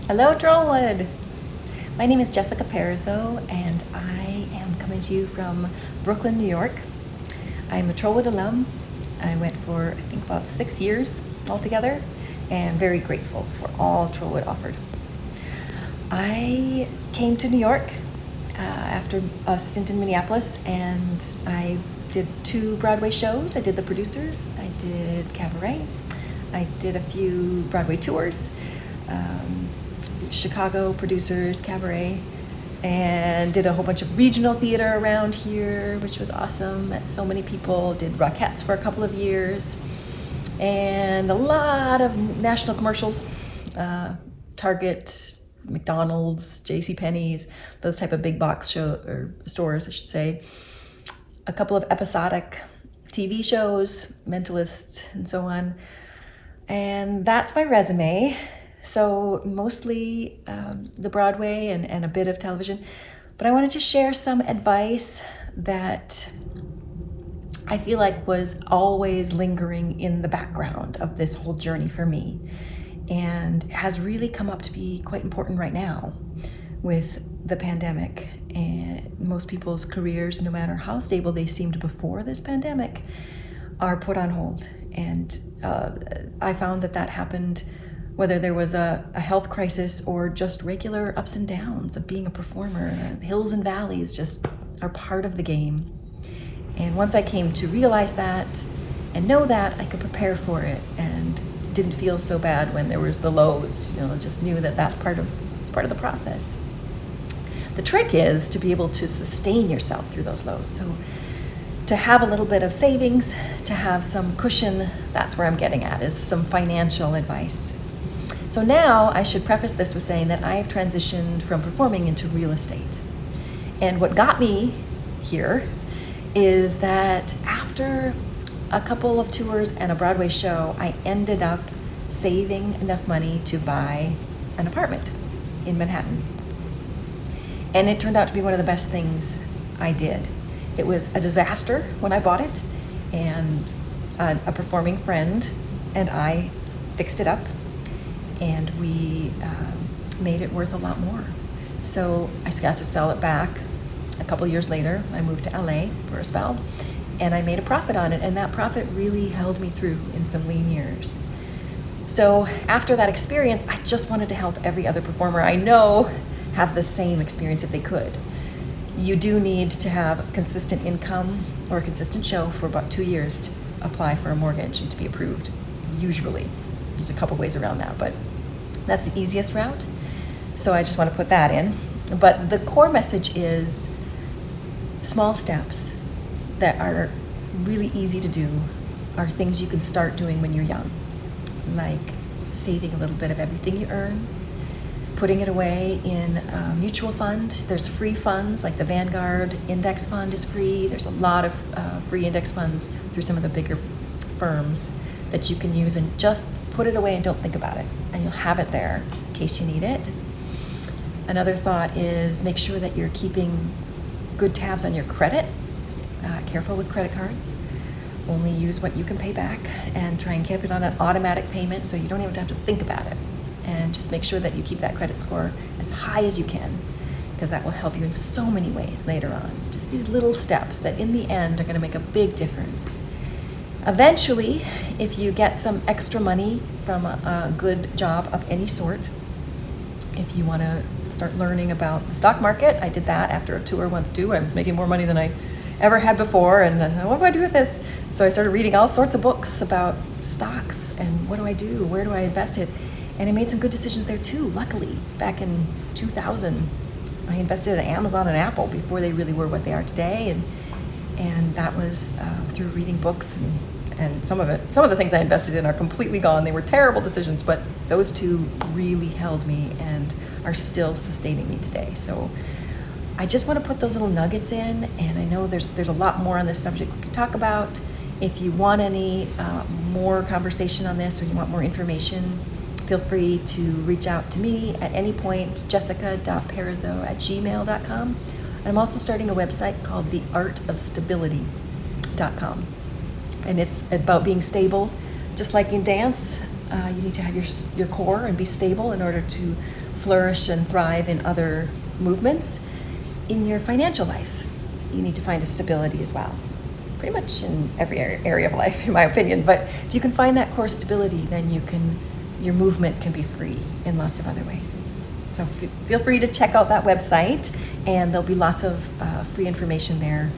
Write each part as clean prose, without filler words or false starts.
Hello, Trollwood. My name is Jessica Perrizo, and I am coming to you from Brooklyn, New York. I'm a Trollwood alum. I went for, I think, about 6 years altogether, and very grateful for all Trollwood offered. I came to New York after a stint in Minneapolis, and I did 2 Broadway shows. I did The Producers, I did Cabaret, I did a few Broadway tours, Chicago Producers, Cabaret, and did a whole bunch of regional theater around here, which was awesome. Met so many people, did Rockettes for a couple of years, and a lot of national commercials, Target, McDonald's, JCPenney's, those type of big box stores, I should say. A couple of episodic TV shows, Mentalist, and so on. And that's my resume. So mostly the Broadway and a bit of television. But I wanted to share some advice that I feel like was always lingering in the background of this whole journey for me, and has really come up to be quite important right now with the pandemic. And most people's careers, no matter how stable they seemed before this pandemic, are put on hold. And I found that happened whether there was a health crisis or just regular ups and downs of being a performer. Hills and valleys just are part of the game. And once I came to realize that and know that, I could prepare for it and didn't feel so bad when there was the lows. Just knew that it's part of the process. The trick is to be able to sustain yourself through those lows. So to have a little bit of savings, to have some cushion, that's where I'm getting at, is some financial advice. So now I should preface this with saying that I have transitioned from performing into real estate. And what got me here is that after a couple of tours and a Broadway show, I ended up saving enough money to buy an apartment in Manhattan. And it turned out to be one of the best things I did. It was a disaster when I bought it, and a performing friend and I fixed it up, and we made it worth a lot more. So I got to sell it back a couple years later. I moved to LA for a spell, and I made a profit on it, and that profit really held me through in some lean years. So after that experience, I just wanted to help every other performer I know have the same experience if they could. You do need to have consistent income or a consistent show for about 2 years to apply for a mortgage and to be approved, usually. There's a couple ways around that, but that's the easiest route. So I just want to put that in. But the core message is small steps that are really easy to do are things you can start doing when you're young, like saving a little bit of everything you earn, putting it away in a mutual fund. There's free funds, like the Vanguard Index Fund is free. There's a lot of free index funds through some of the bigger firms that you can use, and just put it away and don't think about it, and you'll have it there in case you need it. Another thought is make sure that you're keeping good tabs on your credit. Careful with credit cards. Only use what you can pay back, and try and keep it on an automatic payment so you don't even have to think about it. And just make sure that you keep that credit score as high as you can, because that will help you in so many ways later on. Just these little steps that in the end are going to make a big difference. Eventually, if you get some extra money from a good job of any sort, if you want to start learning about the stock market, I did that after a tour once too. I was making more money than I ever had before, and what do I do with this? So I started reading all sorts of books about stocks and what do I do? Where do I invest it? And I made some good decisions there too. Luckily, back in 2000, I invested in Amazon and Apple before they really were what they are today, and that was through reading books, and some of the things I invested in are completely gone. They were terrible decisions, but those two really held me and are still sustaining me today. So I just want to put those little nuggets in, and I know there's a lot more on this subject we could talk about. If you want any more conversation on this, or you want more information, feel free to reach out to me at any point, jessica.perrizo@gmail.com. And I'm also starting a website called theartofstability.com. And it's about being stable, just like in dance. You need to have your core and be stable in order to flourish and thrive in other movements. In your financial life, you need to find a stability as well. Pretty much in every area of life, in my opinion. But if you can find that core stability, then your movement can be free in lots of other ways. So feel free to check out that website, and there'll be lots of free information there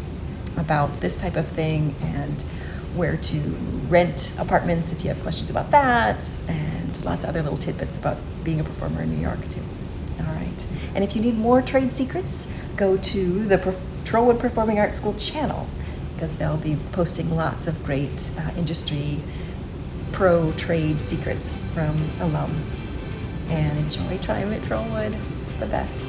about this type of thing and where to rent apartments if you have questions about that, and lots of other little tidbits about being a performer in New York too. All right. And if you need more trade secrets, go to the Trollwood Performing Arts School channel, because they'll be posting lots of great industry pro trade secrets from alum. And enjoy trying at Trollwood. It's the best.